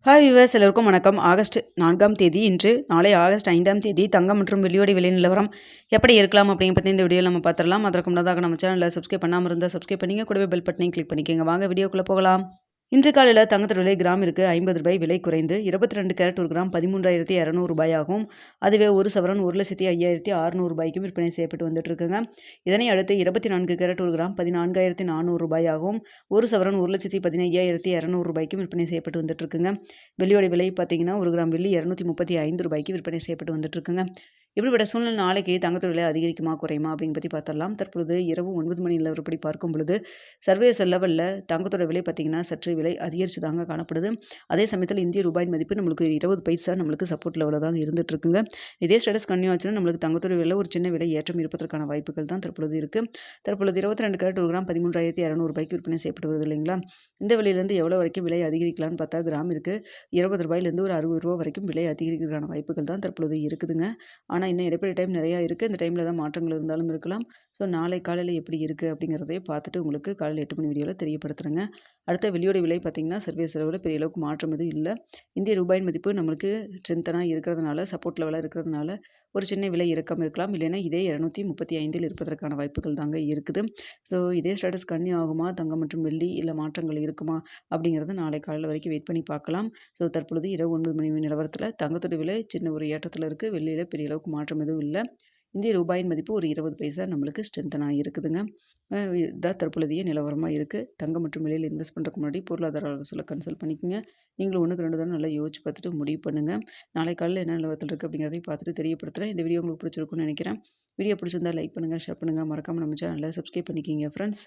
Hi viewers, எல்லோருக்கும் வணக்கம். August 4ஆம் தேதி இன்று. நாளை ஆகஸ்ட் 5ஆம் தேதி தங்கம் மற்றும் வெள்ளியோட விலை நிலவரம் எப்படி இருக்கலாம் அப்படிங்க பற்றி இந்த வீடியோவில் நம்ம பார்த்துடலாம். அதற்கு முன்னதாக நம்ம சேனலில் சப்ஸ்கிரைப் பண்ணாமல் இருந்தால் சப்ஸ்கிரைப் பண்ணிங்க, கூடவே பெல் பட்டனையும் கிளிக் பண்ணிக்கோங்க. வாங்க வீடியோக்குள்ளே போகலாம். இன்று காலையில் தங்கத்தோட விலை கிராமிற்கு 50 ரூபாய் விலை குறைந்து 22 கேரட் ஒரு கிராம் 13,200 ரூபாயாகும். அதுவே ஒரு சவரன் 1,05,600 ரூபாய்க்கும் விற்பனை செய்யப்பட்டு வந்துட்டு இருக்குங்க. இதனை அடுத்து 24 கேரட் ஒரு கிராம் 14,400 ரூபாயாகவும், ஒரு சவரன் 1,15,200 ரூபாய்க்கும் விற்பனை செய்யப்பட்டு வந்துட்டு இருக்குங்க. வெள்ளியோட விலை பார்த்தீங்கன்னா ஒரு கிராம் வெள்ளி 235 ரூபாய்க்கு விற்பனை செய்யப்பட்டு வந்துட்டு இருக்குங்க. இப்படிப்பட்ட சூழ்நிலை நாளைக்கு தங்கத்தோட விலை அதிகரிக்குமா குறையுமா அப்படின்னு பற்றி பார்த்தரலாம். தற்பொழுது இரவு 9 மணி நிலவரப்படி பார்க்கும் பொழுது சர்வதேச லெவலில் தங்கத்தோட விலை பார்த்திங்கன்னா சற்று விலை அதிகரித்து தாங்க காணப்படுது. அதே சமயத்தில் இந்திய ரூபாயின் மதிப்பு நம்மளுக்கு 20 பைசா நம்மளுக்கு சப்போர்ட் லெவலில் தான் இருந்துட்டு இருக்குங்க. இதே ஸ்டேட்டஸ் கன்னியூ ஆச்சுன்னா நம்மளுக்கு தங்கத்தோட விலை ஒரு சின்ன விலை ஏற்றம் இருப்பதற்கான வாய்ப்புகள் தான் தற்பொழுது இருக்குது. தற்பொழுது 22 கேரட் ஒரு கிராம் 13,200 ரூபாய்க்கு விற்பனை செய்யப்பட்டு வருது இல்லைங்களா. இந்த விலையிலேருந்து எவ்வளோ வரைக்கும் விலை அதிகரிக்கலாம்னு பார்த்தா கிராம் இருக்குது 20 ரூபாயிலேருந்து ஒரு 60 ரூபா வரைக்கும் விலை அதிகரிக்கிறதுக்கான வாய்ப்புகள் தான் தற்பொழுது இருக்குதுங்க. ஆனால் இன்னும் இடைப்பட்ட டைம் நிறையா இருக்குது. இந்த டைமில் தான் மாற்றங்கள் இருந்தாலும் இருக்கலாம். ஸோ நாளை காலையில் எப்படி இருக்குது அப்படிங்கிறதையும் பார்த்துட்டு உங்களுக்கு காலையில் 8 மணி வீடியோவில் தெரியப்படுத்துகிறேங்க. அடுத்த வெள்ளியோட விலை பார்த்திங்கன்னா சர்வதேச அளவில் பெரிய அளவுக்கு மாற்றம் எதுவும் இல்லை. இந்திய ரூபாயின் மதிப்பு நம்மளுக்கு ஸ்ட்ரென்த்தனாக இருக்கிறதுனால, சப்போர்ட் லெவலாக இருக்கிறதுனால ஒரு சின்ன விலை இறக்கம் இருக்கலாம். இல்லைன்னா இதே 235 இருப்பதற்கான வாய்ப்புகள் தாங்க இருக்குது. ஸோ இதே ஸ்டேட்டஸ் கன்னியூ ஆகுமா தங்கம் மற்றும் வெள்ளி, இல்லை மாற்றங்கள் இருக்குமா அப்படிங்கிறத நாளை காலையில் வரைக்கும் வெயிட் பண்ணி பார்க்கலாம். ஸோ தற்பொழுது இரவு 9 மணி நிலவரத்தில் தங்கத்தோட விலை சின்ன ஒரு ஏற்றத்தில் இருக்குது. வெள்ளியில் பெரிய அளவுக்கு மாற்றம் எதுவும் இல்லை. இந்திய ரூபாயின் மதிப்பு ஒரு 20 பைசா நம்மளுக்கு ஸ்ட்ரென்த்தனாக இருக்குதுங்க. இதான் தற்பொழுதைய நிலவரமாக இருக்குது. தங்கம் மற்றும் விலையில் இன்வெஸ்ட் பண்ணுறதுக்கு முன்னாடி பொருளாதார ஆலோசனை கன்சல்ட் பண்ணிக்கோங்க. நீங்களும் 1க்கு 2 தடவை நல்லா யோசிச்சு பார்த்துட்டு முடிவு பண்ணுங்கள். நாளை காலையில் என்ன நிலவரத்தில் இருக்குது அப்படிங்கிறதையும் பார்த்துட்டு தெரியப்படுத்துகிறேன். இந்த வீடியோ உங்களுக்கு பிடிச்சிருக்குன்னு நினைக்கிறேன். வீடியோ பிடிச்சிருந்தா லைக் பண்ணுங்கள், ஷேர் பண்ணுங்கள். மறக்காமல் நம்ம சேனலில் சப்ஸ்கிரைப் பண்ணிக்கிங்க ஃப்ரெண்ட்ஸ்.